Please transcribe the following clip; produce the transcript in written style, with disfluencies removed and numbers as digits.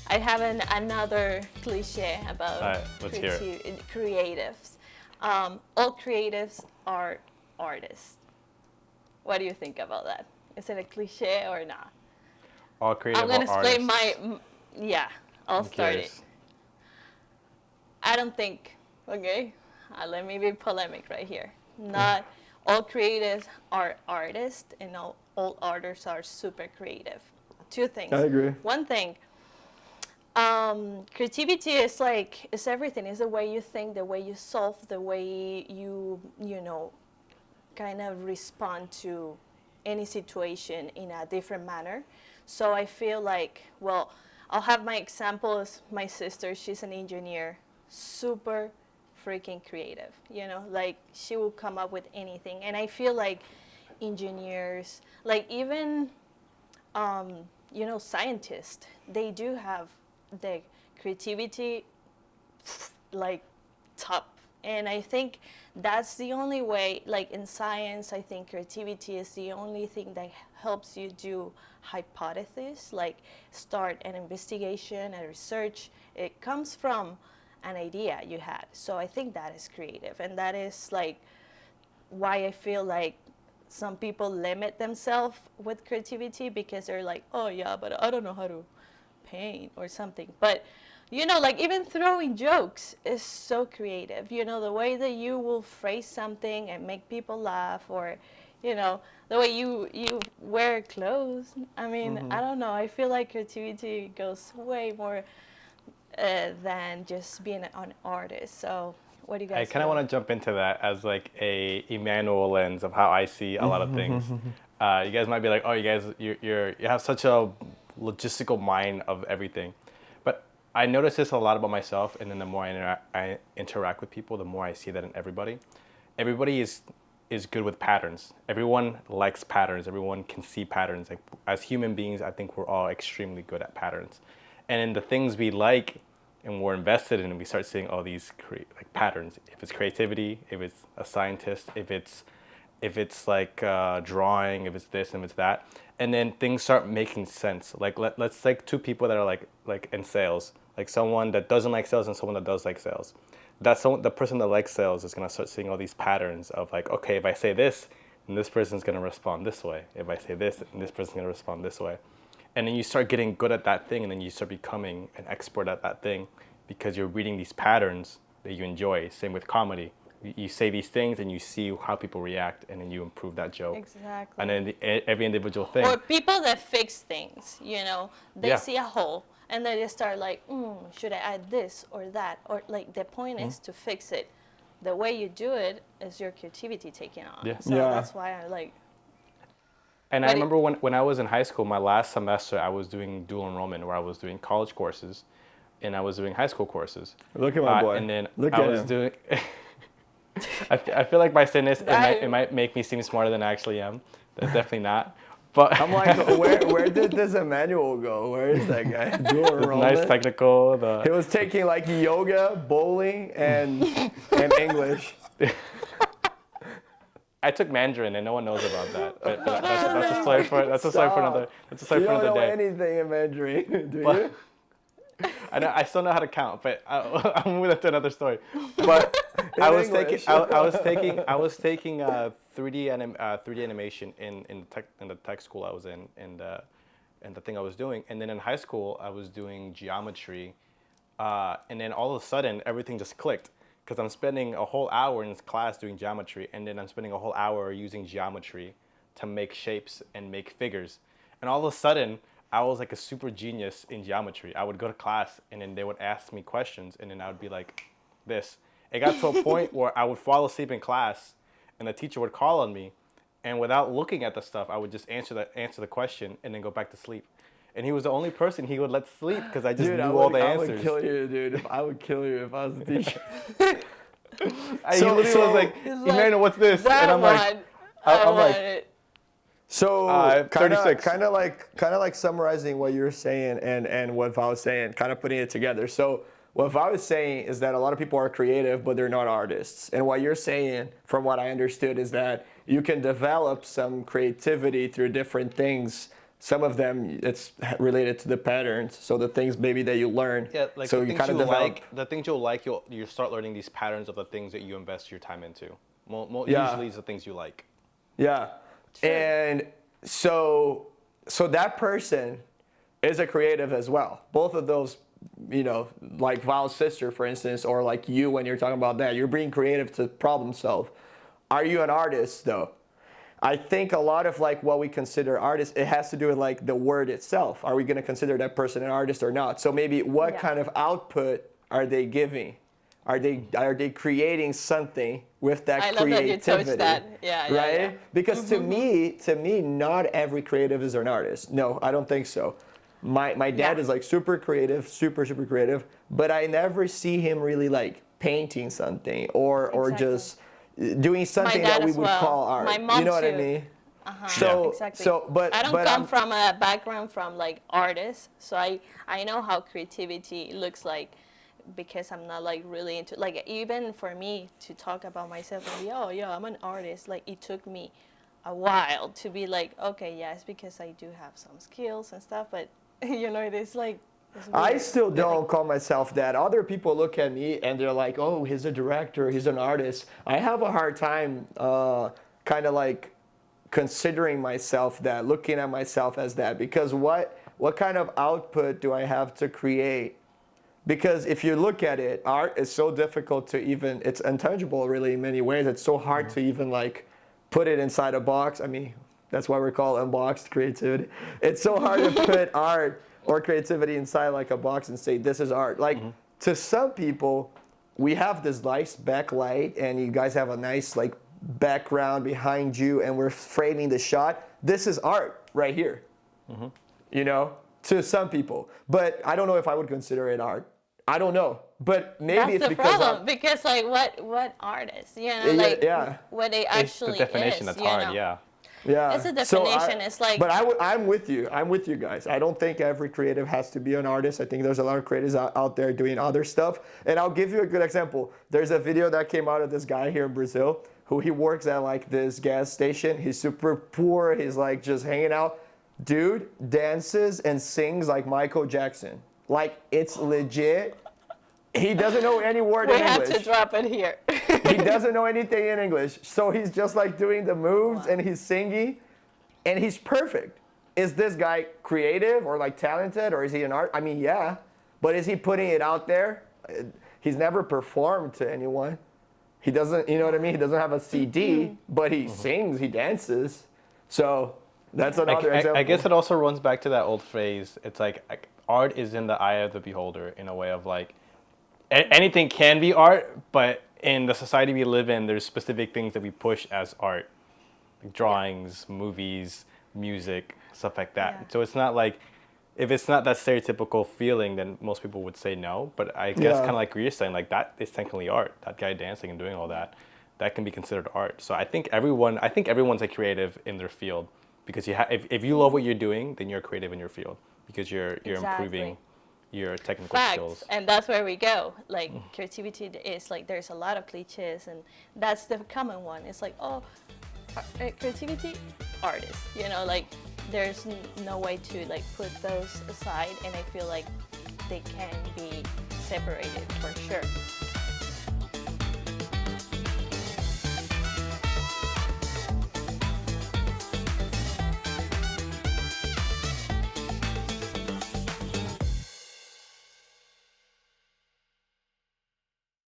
I have another cliche about All right, let's hear it. creatives. All creatives are artists. What do you think about that? Is it a cliche or not? All creative I'm gonna explain artists. yeah, I'll I'm start it. curious. I don't think, okay, let me be polemic right here. Not all creatives are artists and all artists are super creative. Two things. I agree. One thing, creativity is like, it's everything. It's the way you think, the way you solve, the way you know, kind of respond to any situation in a different manner. So I feel like, well, I'll have my example as my sister. She's an engineer, super freaking creative, you know, like she will come up with anything. And I feel like engineers, like even, you know, scientists, they do have the creativity like top. And I think that's the only way, like in science, I think creativity is the only thing that helps you do hypothesis, like start an investigation, a research. It comes from an idea you had. So I think that is creative. And that is like why I feel like some people limit themselves with creativity, because they're like, oh yeah, but I don't know how to paint or something. But you know, like even throwing jokes is so creative. You know, the way that you will phrase something and make people laugh, or, you know, the way you wear clothes. I mean, I don't know. I feel like creativity goes way more than just being an artist. So what do you guys I kind of want to jump into that as like a Emmanuel lens of how I see a lot of things. You guys might be like, oh, you have such a logistical mind of everything. But I notice this a lot about myself, and then the more I interact with people, the more I see that in everybody. Everybody is good with patterns. Everyone likes patterns. Everyone can see patterns. Like as human beings, I think we're all extremely good at patterns. And in the things we like and we're invested in, we start seeing all these like patterns. If it's creativity, if it's a scientist, if it's like drawing, if it's this and if it's that, and then things start making sense. Like let's take two people that are like in sales, like someone that doesn't like sales and someone that does like sales. The person that likes sales is gonna start seeing all these patterns of like, okay, if I say this, then this person's gonna respond this way. If I say this, then this person's gonna respond this way. And then you start getting good at that thing, and then you start becoming an expert at that thing because you're reading these patterns that you enjoy. Same with comedy. You say these things and you see how people react, and then you improve that joke. Exactly. And then every individual thing. Or people that fix things, you know, they Yeah. see a hole and then they start like, should I add this or that? Or like the point is to fix it. The way you do it is your creativity taking on. Yeah. So Yeah. that's why I like. And I remember when I was in high school, my last semester, I was doing dual enrollment, where I was doing college courses and I was doing high school courses. Look at my boy. And then Look I at was him. doing. I feel like by saying this, it might make me seem smarter than I actually am. That's definitely not. But I'm like, where did this Emmanuel go? Where is that guy? Dual enrollment. nice technical. He was taking like yoga, bowling, and English. I took Mandarin, and no one knows about that. But that's a story for another. That's a story You for don't another know day. anything in Mandarin, do you? I still know how to count, but I'm moving on to another story. But I was English. taking 3D animation in the tech school I was in, and the thing I was doing. And then in high school I was doing geometry, and then all of a sudden everything just clicked, because I'm spending a whole hour in this class doing geometry, and then I'm spending a whole hour using geometry to make shapes and make figures. And all of a sudden I was like a super genius in geometry. I would go to class, and then they would ask me questions, and then I would be like this. It got to a point where I would fall asleep in class, and the teacher would call on me, and without looking at the stuff, I would just answer the question and then go back to sleep. And he was the only person he would let sleep, because I just knew all the answers. I would kill you, dude. I would kill you if I was the teacher. He literally was like, Emmanuel, what's this? That And I'm one, like, I I'm like, want it. So 36. kind of like summarizing what you're saying and what Val was saying, kind of putting it together. So what Val is saying is that a lot of people are creative, but they're not artists. And what you're saying, from what I understood, is that you can develop some creativity through different things. Some of them, it's related to the patterns. So the things maybe that you learn. Yeah, like so the you things kind of you develop. like, the things you'll like, you start learning these patterns of the things that you invest your time into. Yeah. Usually it's the things you like. Yeah. True. And so that person is a creative as well. Both of those, like Val's sister, for instance, or like you when you're talking about that, you're being creative to problem solve. Are you an artist though? I think a lot of like what we consider artists, it has to do with like the word itself. Are we going to consider that person an artist or not? So maybe what kind of output are they giving? Are they creating something with that creativity? I love that you touched that. Yeah, right? yeah. Because to me, not every creative is an artist. No, I don't think so. My dad is like super creative, super creative, but I never see him really like painting something or just doing something that we would call art. My mom you know what I too. mean? So, exactly. But I don't come from a background from like artists, so I know how creativity looks like, because I'm not like really into, like, even for me to talk about myself and be, oh yeah, I'm an artist, like it took me a while to be like, okay, yeah, it's because I do have some skills and stuff, but it is like, I still don't call myself that. Other people look at me and they're like, oh, he's a director, he's an artist. I have a hard time kind of like considering myself that, looking at myself as that, because what kind of output do I have to create? Because if you look at it, art is so difficult to even, it's intangible really in many ways. It's so hard to even like put it inside a box. I mean, that's why we call unboxed creativity. It's so hard to put art or creativity inside like a box and say, this is art. Like to some people, we have this nice backlight and you guys have a nice like background behind you and we're framing the shot. This is art right here, to some people. But I don't know if I would consider it art. I don't know, but maybe that's it's the because problem. Because like what artists, what they actually it's the definition is, that's hard, yeah. Yeah, it's a definition. It's like, but I'm with you. I'm with you guys. I don't think every creative has to be an artist. I think there's a lot of creatives out there doing other stuff. And I'll give you a good example. There's a video that came out of this guy here in Brazil who he works at like this gas station. He's super poor. He's like just hanging out. Dude dances and sings like Michael Jackson. Like it's legit. He doesn't know any word in English. We have to drop it here. He doesn't know anything in English. So he's just like doing the moves and he's singing and he's perfect. Is this guy creative or like talented or is he an art? I mean, yeah, but is he putting it out there? He's never performed to anyone. He doesn't, you know what I mean? He doesn't have a CD, but he sings, he dances. So that's another example. I guess it also runs back to that old phrase. It's like art is in the eye of the beholder, in a way of like, anything can be art, but in the society we live in, there's specific things that we push as art. Like drawings, movies, music, stuff like that. Yeah. So it's not like, if it's not that stereotypical feeling, then most people would say no. But I guess kind of like you're saying, like that is technically art. That guy dancing and doing all that, that can be considered art. So I think everyone's a creative in their field, because if you love what you're doing, then you're creative in your field, because you're improving your technical skills. And that's where we go. Like creativity is like, there's a lot of cliches, and that's the common one. It's like, oh, creativity, artist. Like there's no way to like put those aside, and I feel like they can be separated for sure.